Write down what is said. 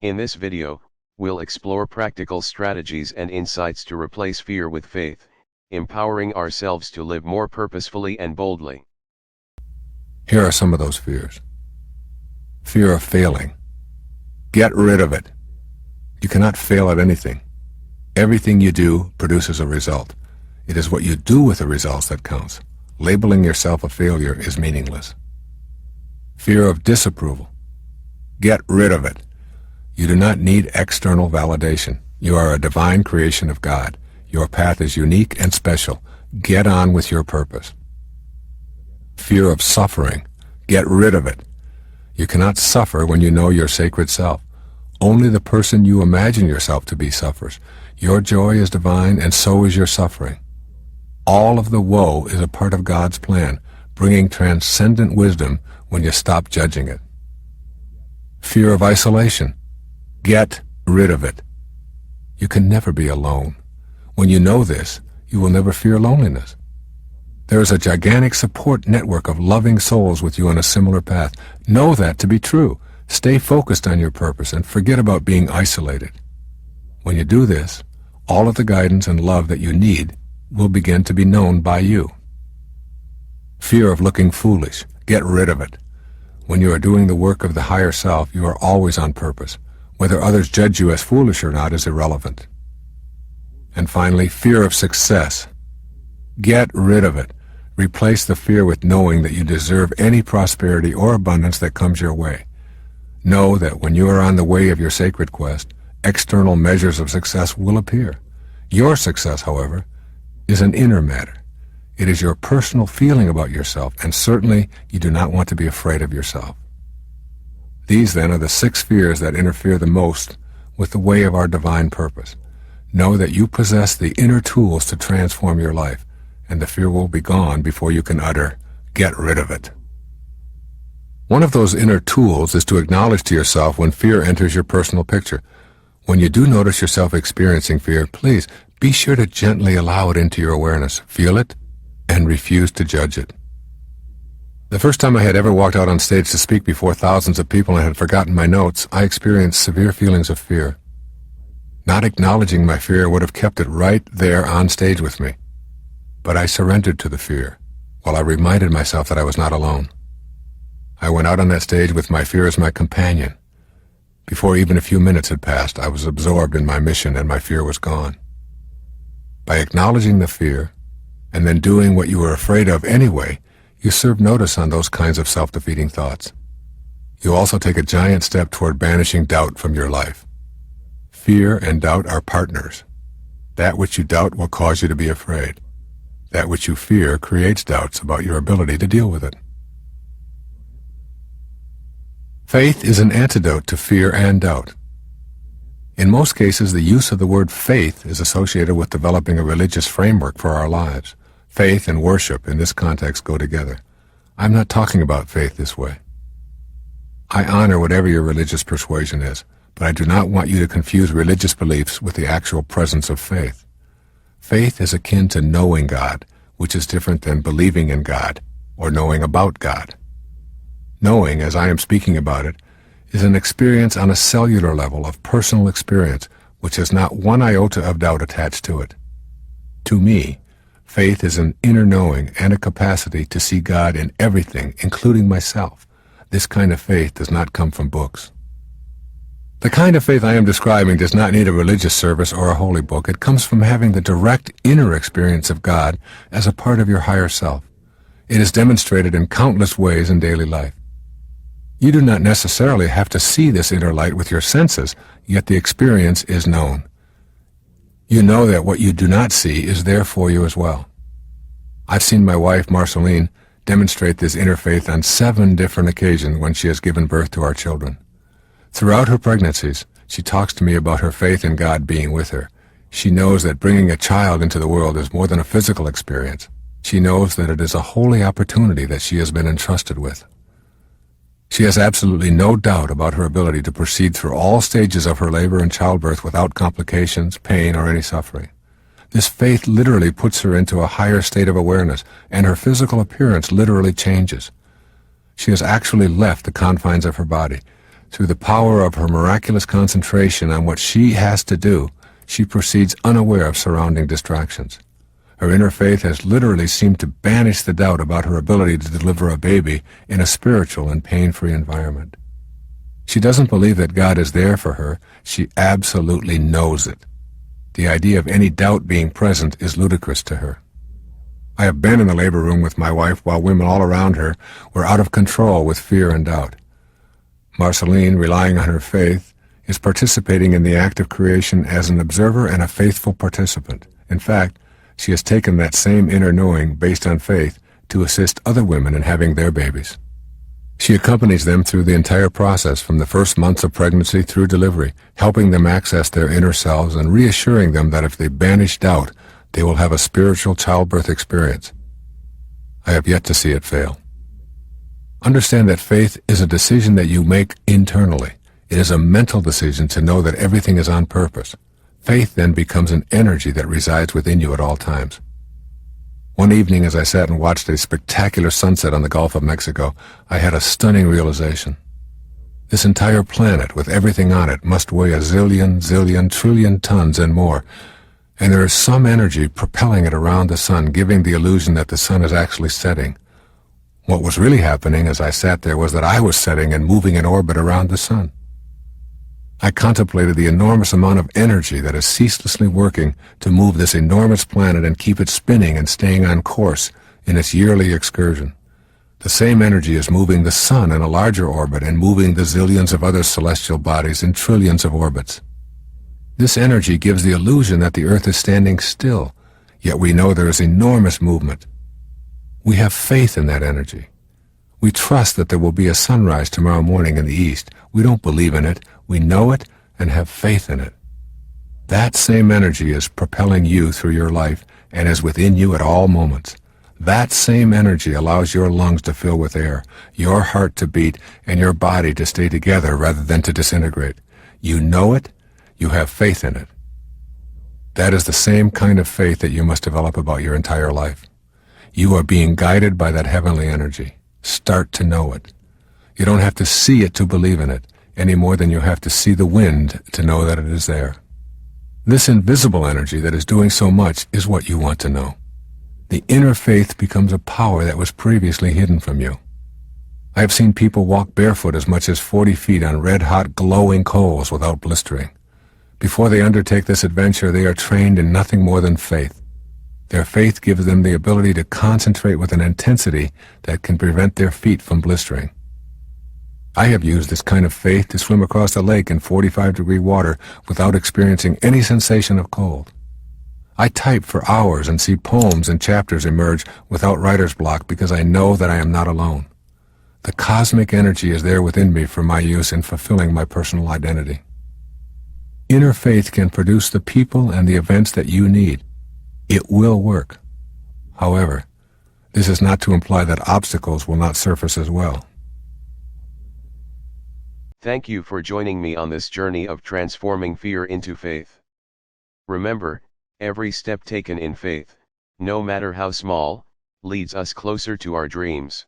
In this video, we'll explore practical strategies and insights to replace fear with faith, empowering ourselves to live more purposefully and boldly. Here are some of those fears. Fear of failing. Get rid of it. You cannot fail at anything. Everything you do produces a result. It is what you do with the results that counts. Labeling yourself a failure is meaningless. Fear of disapproval. Get rid of it. You do not need external validation. You are a divine creation of God. Your path is unique and special. Get on with your purpose. Fear of suffering. Get rid of it. You cannot suffer when you know your sacred self. Only the person you imagine yourself to be suffers. Your joy is divine, and so is your suffering. All of the woe is a part of God's plan, bringing transcendent wisdom when you stop judging it. Fear of isolation. Get rid of it. You can never be alone. When you know this, you will never fear loneliness. There is a gigantic support network of loving souls with you on a similar path. Know that to be true. Stay focused on your purpose and forget about being isolated. When you do this, all of the guidance and love that you need will begin to be known by you. Fear of looking foolish. Get rid of it. When you are doing the work of the higher self, you are always on purpose. Whether others judge you as foolish or not is irrelevant. And finally, fear of success. Get rid of it. Replace the fear with knowing that you deserve any prosperity or abundance that comes your way. Know that when you are on the way of your sacred quest, external measures of success will appear. Your success, however, is an inner matter. It is your personal feeling about yourself, and certainly you do not want to be afraid of yourself. These, then, are the 6 fears that interfere the most with the way of our divine purpose. Know that you possess the inner tools to transform your life, and the fear will be gone before you can utter, "Get rid of it." One of those inner tools is to acknowledge to yourself when fear enters your personal picture. When you do notice yourself experiencing fear, please be sure to gently allow it into your awareness. Feel it and refuse to judge it. The first time I had ever walked out on stage to speak before thousands of people and had forgotten my notes, I experienced severe feelings of fear. Not acknowledging my fear would have kept it right there on stage with me. But I surrendered to the fear, while I reminded myself that I was not alone. I went out on that stage with my fear as my companion. Before even a few minutes had passed, I was absorbed in my mission and my fear was gone. By acknowledging the fear, and then doing what you were afraid of anyway, you serve notice on those kinds of self-defeating thoughts. You also take a giant step toward banishing doubt from your life. Fear and doubt are partners. That which you doubt will cause you to be afraid. That which you fear creates doubts about your ability to deal with it. Faith is an antidote to fear and doubt. In most cases, the use of the word faith is associated with developing a religious framework for our lives. Faith and worship in this context go together. I'm not talking about faith this way. I honor whatever your religious persuasion is, but I do not want you to confuse religious beliefs with the actual presence of faith. Faith is akin to knowing God, which is different than believing in God or knowing about God. Knowing, as I am speaking about it, is an experience on a cellular level of personal experience which has not one iota of doubt attached to it. To me, faith is an inner knowing and a capacity to see God in everything, including myself. This kind of faith does not come from books. The kind of faith I am describing does not need a religious service or a holy book. It comes from having the direct inner experience of God as a part of your higher self. It is demonstrated in countless ways in daily life. You do not necessarily have to see this inner light with your senses, yet the experience is known. You know that what you do not see is there for you as well. I've seen my wife, Marceline, demonstrate this inner faith on 7 different occasions when she has given birth to our children. Throughout her pregnancies, she talks to me about her faith in God being with her. She knows that bringing a child into the world is more than a physical experience. She knows that it is a holy opportunity that she has been entrusted with. She has absolutely no doubt about her ability to proceed through all stages of her labor and childbirth without complications, pain, or any suffering. This faith literally puts her into a higher state of awareness, and her physical appearance literally changes. She has actually left the confines of her body. Through the power of her miraculous concentration on what she has to do, she proceeds unaware of surrounding distractions. Her inner faith has literally seemed to banish the doubt about her ability to deliver a baby in a spiritual and pain-free environment. She doesn't believe that God is there for her. She absolutely knows it. The idea of any doubt being present is ludicrous to her. I have been in the labor room with my wife while women all around her were out of control with fear and doubt. Marceline, relying on her faith, is participating in the act of creation as an observer and a faithful participant. In fact, she has taken that same inner knowing based on faith to assist other women in having their babies. She accompanies them through the entire process from the first months of pregnancy through delivery, helping them access their inner selves and reassuring them that if they banish doubt, they will have a spiritual childbirth experience. I have yet to see it fail. Understand that faith is a decision that you make internally. It is a mental decision to know that everything is on purpose. Faith then becomes an energy that resides within you at all times. One evening as I sat and watched a spectacular sunset on the Gulf of Mexico, I had a stunning realization. This entire planet, with everything on it, must weigh a zillion, trillion tons and more, and there is some energy propelling it around the sun, giving the illusion that the sun is actually setting. What was really happening as I sat there was that I was setting and moving in orbit around the sun. I contemplated the enormous amount of energy that is ceaselessly working to move this enormous planet and keep it spinning and staying on course in its yearly excursion. The same energy is moving the sun in a larger orbit and moving the zillions of other celestial bodies in trillions of orbits. This energy gives the illusion that the Earth is standing still, yet we know there is enormous movement. We have faith in that energy. We trust that there will be a sunrise tomorrow morning in the east. We don't believe in it. We know it and have faith in it. That same energy is propelling you through your life and is within you at all moments. That same energy allows your lungs to fill with air, your heart to beat, and your body to stay together rather than to disintegrate. You know it. You have faith in it. That is the same kind of faith that you must develop about your entire life. You are being guided by that heavenly energy. Start to know it. You don't have to see it to believe in it, any more than you have to see the wind to know that it is there. This invisible energy that is doing so much is what you want to know. The inner faith becomes a power that was previously hidden from you. I have seen people walk barefoot as much as 40 feet on red-hot glowing coals without blistering. Before they undertake this adventure, they are trained in nothing more than faith. Their faith gives them the ability to concentrate with an intensity that can prevent their feet from blistering. I have used this kind of faith to swim across a lake in 45-degree water without experiencing any sensation of cold. I type for hours and see poems and chapters emerge without writer's block because I know that I am not alone. The cosmic energy is there within me for my use in fulfilling my personal identity. Inner faith can produce the people and the events that you need. It will work. However, this is not to imply that obstacles will not surface as well. Thank you for joining me on this journey of transforming fear into faith. Remember, every step taken in faith, no matter how small, leads us closer to our dreams.